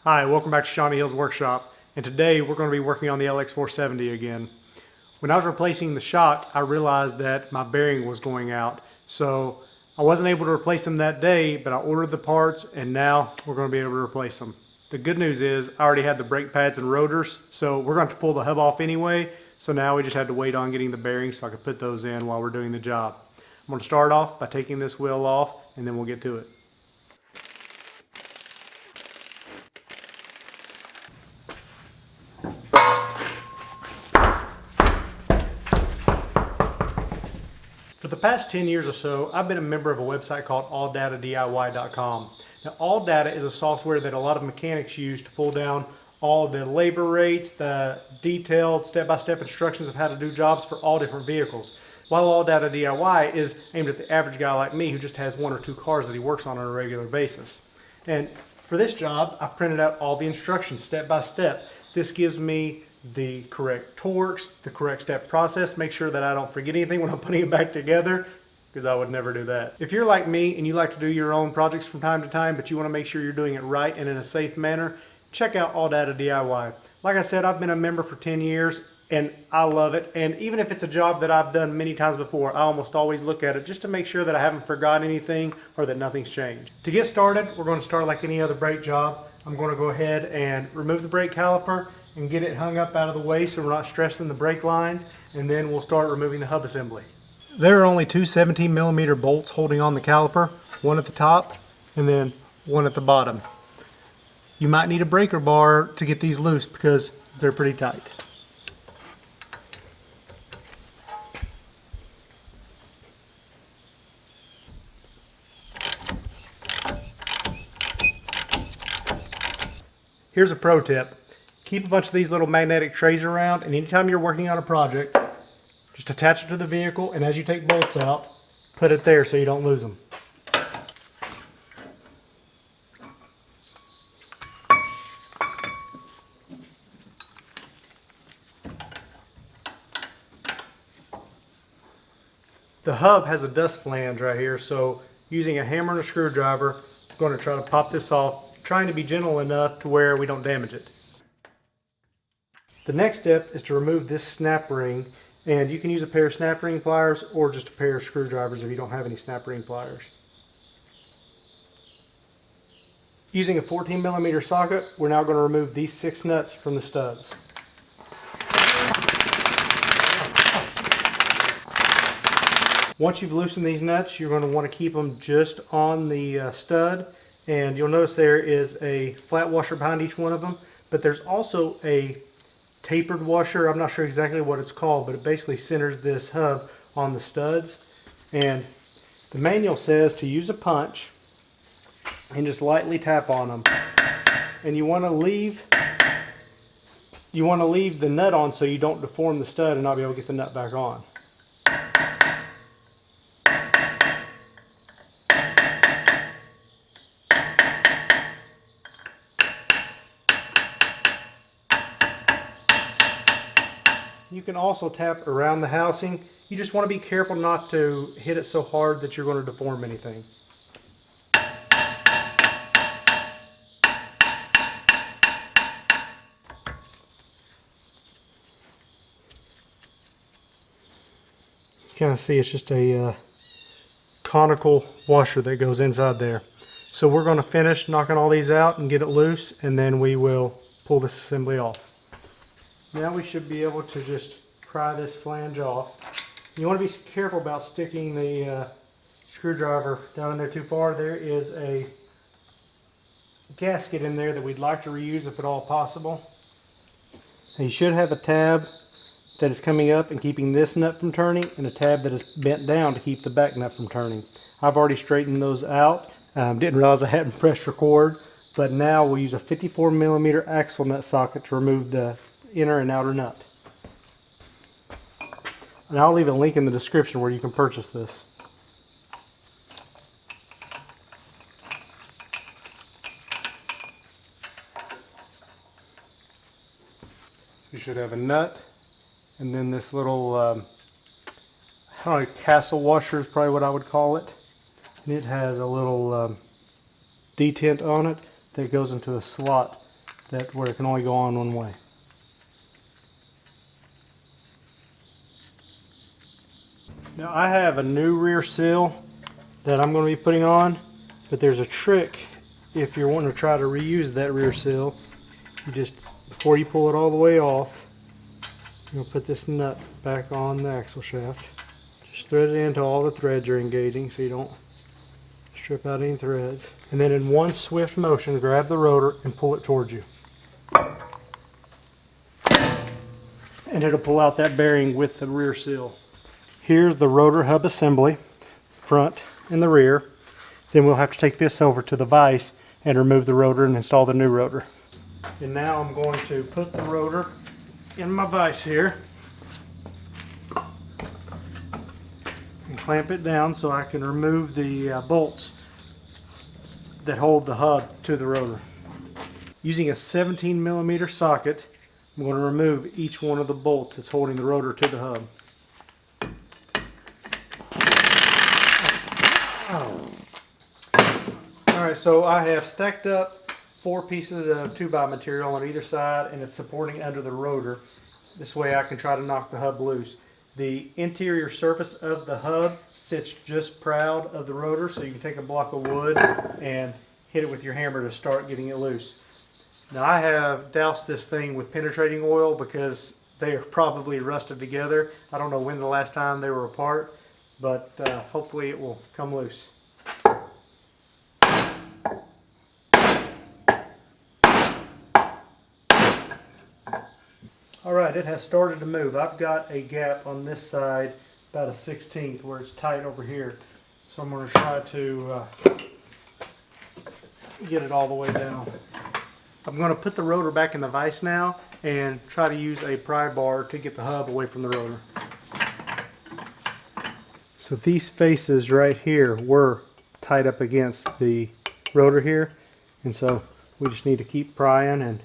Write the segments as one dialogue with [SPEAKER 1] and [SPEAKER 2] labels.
[SPEAKER 1] Hi, welcome back to Shawnee Hill's Workshop, and today we're going to be working on the LX470 again. When I was replacing the shock, I realized that my bearing was going out, so I wasn't able to replace them that day, but I ordered the parts and now we're going to be able to replace them. The good news is I already had the brake pads and rotors, so we're going to pull the hub off anyway, so now we just had to wait on getting the bearings so I could put those in while we're doing the job. I'm going to start off by taking this wheel off and then we'll get to it. For the past 10 years or so, I've been a member of a website called AllDataDIY.com. Now, AllData is a software that a lot of mechanics use to pull down all the labor rates, the detailed step-by-step instructions of how to do jobs for all different vehicles. While AllDataDIY is aimed at the average guy like me who just has one or two cars that he works on a regular basis. And for this job, I've printed out all the instructions step by step. This gives me the correct torques, the correct step process, make sure that I don't forget anything when I'm putting it back together, because I would never do that. If you're like me and you like to do your own projects from time to time, but you want to make sure you're doing it right and in a safe manner, check out AllDataDIY. Like I said, I've been a member for 10 years and I love it. And even if it's a job that I've done many times before, I almost always look at it just to make sure that I haven't forgot anything or that nothing's changed. To get started, we're going to start like any other brake job. I'm going to go ahead and remove the brake caliper and get it hung up out of the way so we're not stressing the brake lines, and then we'll start removing the hub assembly. There are only two 17mm bolts holding on the caliper, one at the top and then one at the bottom. You might need a breaker bar to get these loose because they're pretty tight. Here's a pro tip. Keep a bunch of these little magnetic trays around, and anytime you're working on a project, just attach it to the vehicle, and as you take bolts out, put it there so you don't lose them. The hub has a dust flange right here, so using a hammer and a screwdriver, I'm going to try to pop this off, trying to be gentle enough to where we don't damage it. The next step is to remove this snap ring, and you can use a pair of snap ring pliers or just a pair of screwdrivers if you don't have any snap ring pliers. Using a 14mm socket, we're now going to remove these 6 nuts from the studs. Once you've loosened these nuts, you're going to want to keep them just on the stud, and you'll notice there is a flat washer behind each one of them, but there's also a tapered washer. I'm not sure exactly what it's called, but it basically centers this hub on the studs. And the manual says to use a punch and just lightly tap on them. And you want to leave the nut on so you don't deform the stud and not be able to get the nut back on. You can also tap around the housing. You just want to be careful not to hit it so hard that you're going to deform anything. You kind of see it's just a conical washer that goes inside there. So we're going to finish knocking all these out and get it loose, and then we will pull this assembly off. Now we should be able to just pry this flange off. You want to be careful about sticking the screwdriver down in there too far. There is a gasket in there that we'd like to reuse if at all possible. Now you should have a tab that is coming up and keeping this nut from turning, and a tab that is bent down to keep the back nut from turning. I've already straightened those out. Didn't realize I hadn't pressed record, but now we'll use a 54mm axle nut socket to remove the inner and outer nut. And I'll leave a link in the description where you can purchase this. You should have a nut, and then this little I don't know, castle washer is probably what I would call it. And it has a little detent on it that goes into a slot that where it can only go on one way. Now I have a new rear seal that I'm going to be putting on, but there's a trick if you're wanting to try to reuse that rear seal. You just, before you pull it all the way off, you'll put this nut back on the axle shaft. Just thread it in until all the threads are engaging so you don't strip out any threads. And then in one swift motion, grab the rotor and pull it towards you. And it'll pull out that bearing with the rear seal. Here's the rotor hub assembly, front and the rear. Then we'll have to take this over to the vise and remove the rotor and install the new rotor. And now I'm going to put the rotor in my vise here and clamp it down so I can remove the bolts that hold the hub to the rotor. Using a 17mm socket, I'm going to remove each one of the bolts that's holding the rotor to the hub. Alright, so I have stacked up 4 pieces of 2x material on either side, and it's supporting under the rotor. This way I can try to knock the hub loose. The interior surface of the hub sits just proud of the rotor, so you can take a block of wood and hit it with your hammer to start getting it loose. Now I have doused this thing with penetrating oil because they are probably rusted together. I don't know when the last time they were apart, but hopefully it will come loose. Alright, it has started to move. I've got a gap on this side about a 1/16 where it's tight over here. So I'm going to try to get it all the way down. I'm going to put the rotor back in the vise now and try to use a pry bar to get the hub away from the rotor. So these faces right here were tied up against the rotor here, and so we just need to keep prying and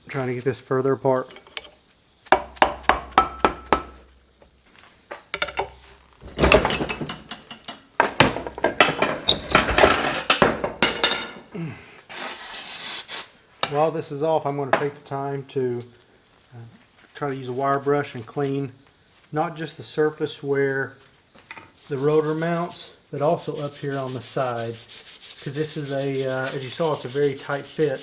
[SPEAKER 1] trying to get this further apart. While this is off, I'm going to take the time to try to use a wire brush and clean not just the surface where the rotor mounts, but also up here on the side, because this is a, as you saw, it's a very tight fit.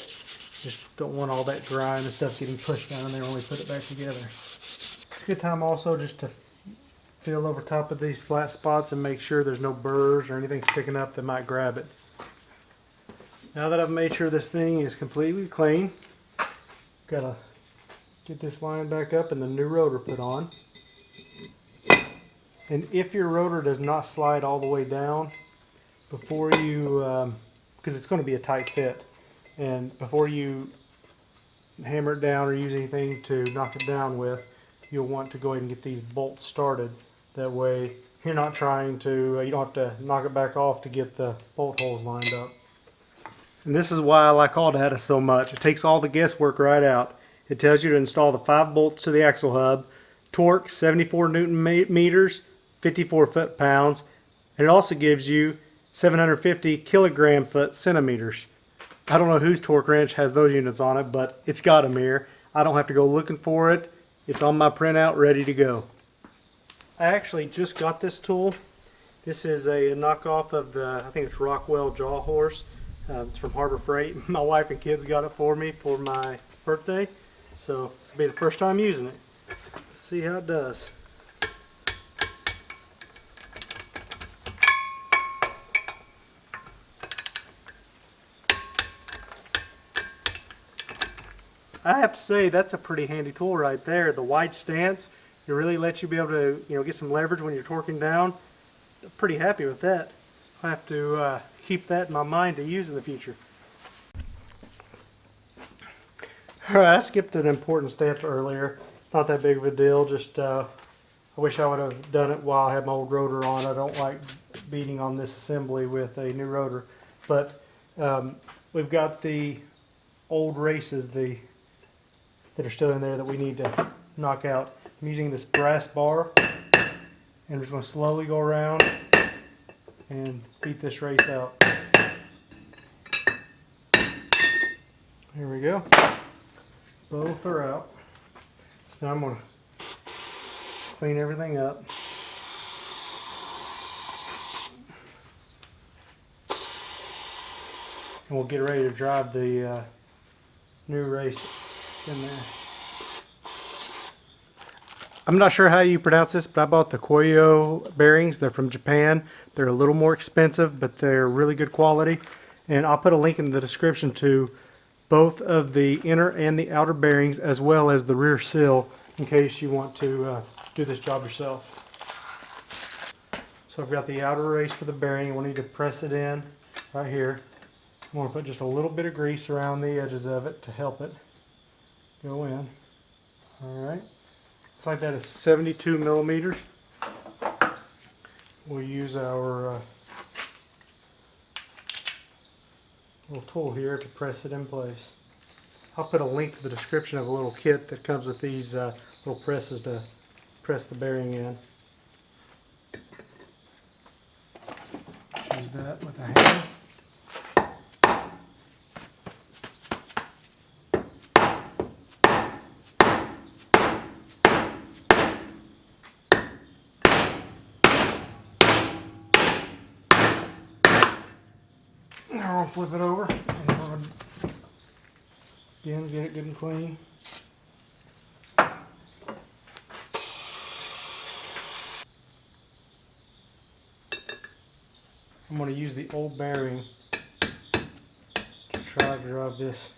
[SPEAKER 1] Just don't want all that grime and stuff getting pushed down there when we put it back together. It's a good time also just to feel over top of these flat spots and make sure there's no burrs or anything sticking up that might grab it. Now that I've made sure this thing is completely clean, gotta get this line back up and the new rotor put on. And if your rotor does not slide all the way down, before you, because it's going to be a tight fit, and before you hammer it down or use anything to knock it down with, you'll want to go ahead and get these bolts started. That way you're not trying to, you don't have to knock it back off to get the bolt holes lined up. And this is why I like AllData so much. It takes all the guesswork right out. It tells you to install the 5 bolts to the axle hub, torque 74 Newton meters, 54 foot-pounds, and it also gives you 750 kilogram foot centimeters. I don't know whose torque wrench has those units on it, but it's got them here. I don't have to go looking for it. It's on my printout ready to go. I actually just got this tool. This is a knockoff of the, I think it's Rockwell Jaw Horse. It's from Harbor Freight. My wife and kids got it for me for my birthday, so this will be the first time using it. Let's see how it does. I have to say that's a pretty handy tool right there. The wide stance, it really lets you be able to, get some leverage when you're torquing down. I'm pretty happy with that. I have to keep that in my mind to use in the future. Alright, I skipped an important step earlier. It's not that big of a deal, just I wish I would have done it while I had my old rotor on. I don't like beating on this assembly with a new rotor. But we've got the old races that are still in there that we need to knock out. I'm using this brass bar, and I'm just going to slowly go around and beat this race out. Here we go. Both are out. So now I'm going to clean everything up. And we'll get ready to drive the new race in there. I'm not sure how you pronounce this, but I bought the Guage bearings. They're from Japan. They're a little more expensive, but they're really good quality. And I'll put a link in the description to both of the inner and the outer bearings, as well as the rear seal, in case you want to do this job yourself. So I've got the outer race for the bearing. We'll need to press it in right here. I want to put just a little bit of grease around the edges of it to help it go in. Alright, looks like that is 72 millimeters. We'll use our little tool here to press it in place. I'll put a link to the description of a little kit that comes with these little presses to press the bearing in. Use that with a hand. Now I'll flip it over and we'll again get it good and clean. I'm going to use the old bearing to try to drive this.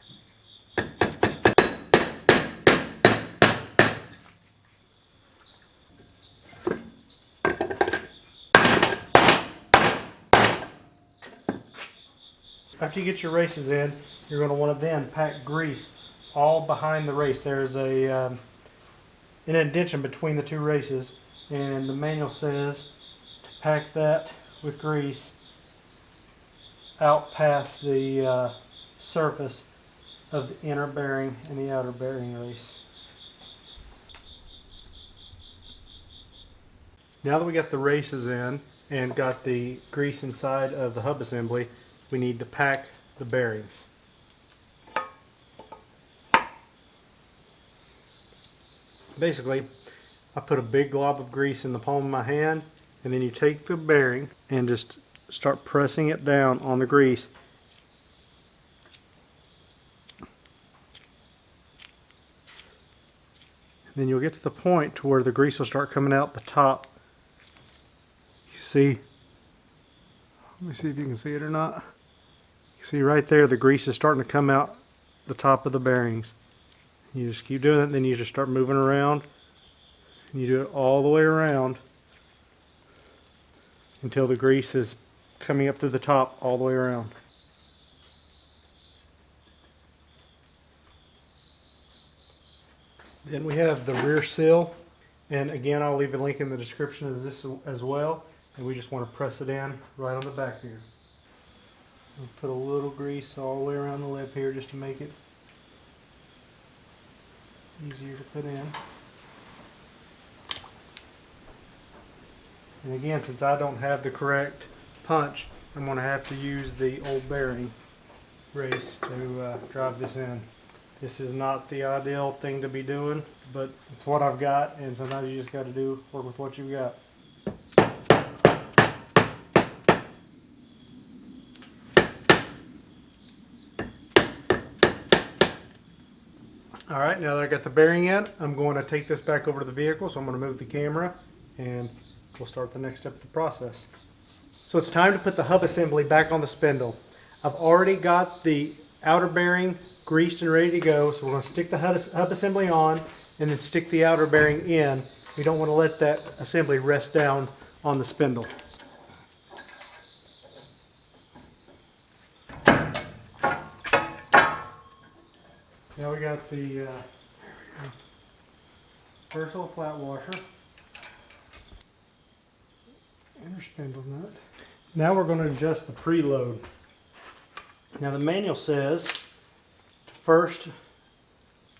[SPEAKER 1] After you get your races in, you're going to want to then pack grease all behind the race. There's an indentation between the two races, and the manual says to pack that with grease out past the surface of the inner bearing and the outer bearing race. Now that we got the races in and got the grease inside of the hub assembly, we need to pack the bearings. Basically, I put a big glob of grease in the palm of my hand, and then you take the bearing and just start pressing it down on the grease. And then you'll get to the point to where the grease will start coming out the top. You see, let me see if you can see it or not. You see right there, the grease is starting to come out the top of the bearings. You just keep doing it, then you just start moving around, and you do it all the way around until the grease is coming up to the top all the way around. Then we have the rear seal, and again I'll leave a link in the description of this as well, and we just want to press it in right on the back here. I'll put a little grease all the way around the lip here just to make it easier to put in. And again, since I don't have the correct punch, I'm going to have to use the old bearing race to drive this in. This is not the ideal thing to be doing, but it's what I've got, and sometimes you just got to work with what you've got. Alright, now that I got the bearing in, I'm going to take this back over to the vehicle, so I'm going to move the camera and we'll start the next step of the process. So it's time to put the hub assembly back on the spindle. I've already got the outer bearing greased and ready to go, so we're going to stick the hub assembly on and then stick the outer bearing in. We don't want to let that assembly rest down on the spindle. Now we got the first little flat washer, inner spindle nut. Now we're going to adjust the preload. Now the manual says to first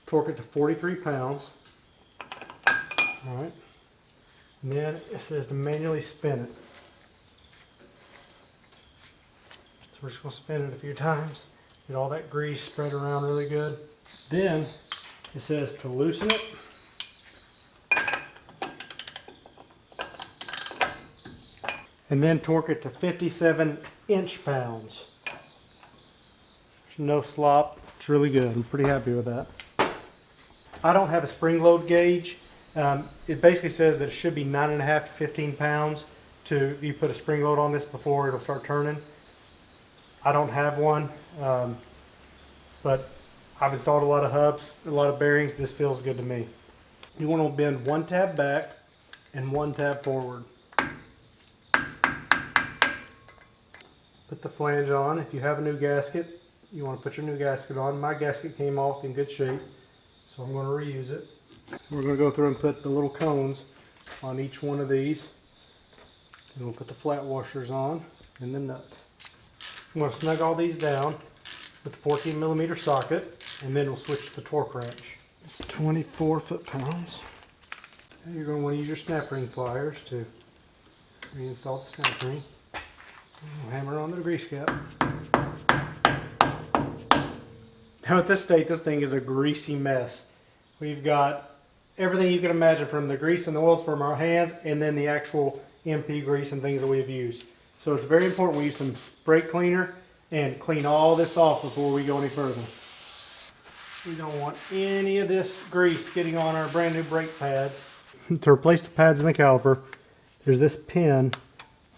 [SPEAKER 1] torque it to 43 pounds. Alright. And then it says to manually spin it. So we're just going to spin it a few times Get all that grease spread around really good. Then it says to loosen it. And then torque it to 57 inch-pounds. There's no slop. It's really good. I'm pretty happy with that. I don't have a spring load gauge. It basically says that it should be 9.5 to 15 pounds if you put a spring load on this before it'll start turning. I don't have one, but I've installed a lot of hubs, a lot of bearings. This feels good to me. You want to bend one tab back and one tab forward. Put the flange on. If you have a new gasket, you want to put your new gasket on. My gasket came off in good shape, so I'm going to reuse it. We're going to go through and put the little cones on each one of these. And we'll put the flat washers on and the nut. I'm going to snug all these down with a 14mm socket, and then we'll switch to the torque wrench. It's 24 foot-pounds. And you're going to want to use your snap ring pliers to reinstall the snap ring. We'll hammer on the grease cap. Now at this state, this thing is a greasy mess. We've got everything you can imagine, from the grease and the oils from our hands, and then the actual MP grease and things that we've used. So it's very important we use some brake cleaner and clean all this off before we go any further. We don't want any of this grease getting on our brand new brake pads. To replace the pads in the caliper, there's this pin,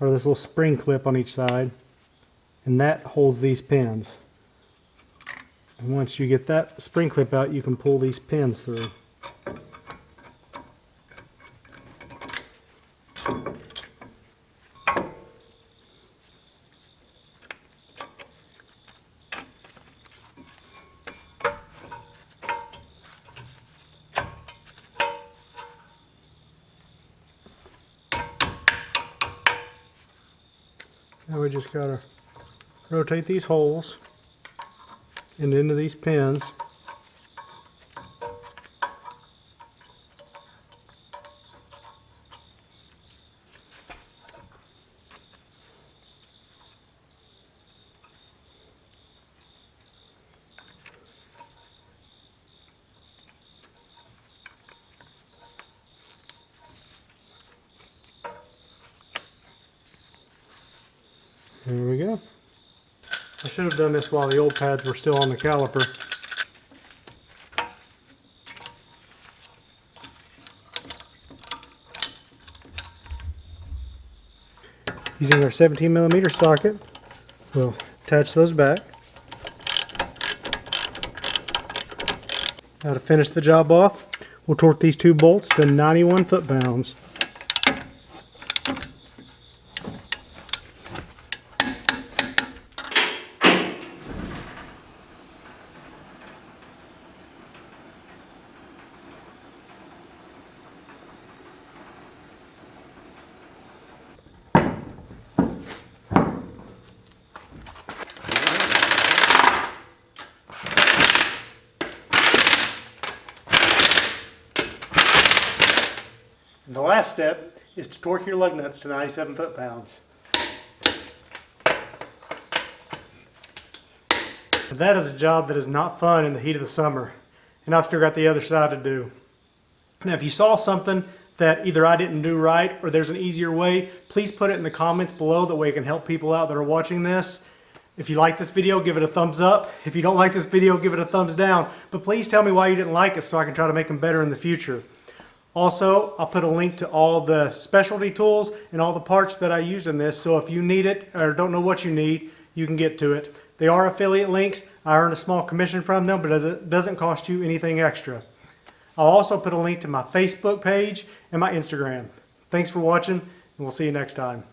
[SPEAKER 1] or this little spring clip on each side, and that holds these pins. And once you get that spring clip out, you can pull these pins through. Now we just gotta rotate these holes and into these pins. There we go. I should have done this while the old pads were still on the caliper. Using our 17mm socket, we'll attach those back. Now to finish the job off, we'll torque these two bolts to 91 foot-pounds. And the last step is to torque your lug nuts to 97 foot-pounds. That is a job that is not fun in the heat of the summer, and I've still got the other side to do. Now if you saw something that either I didn't do right or there's an easier way, please put it in the comments below. That way it can help people out that are watching this. If you like this video, give it a thumbs up. If you don't like this video, give it a thumbs down. But please tell me why you didn't like it so I can try to make them better in the future. Also, I'll put a link to all the specialty tools and all the parts that I used in this, so if you need it or don't know what you need, you can get to it. They are affiliate links. I earn a small commission from them, but it doesn't cost you anything extra. I'll also put a link to my Facebook page and my Instagram. Thanks for watching, and we'll see you next time.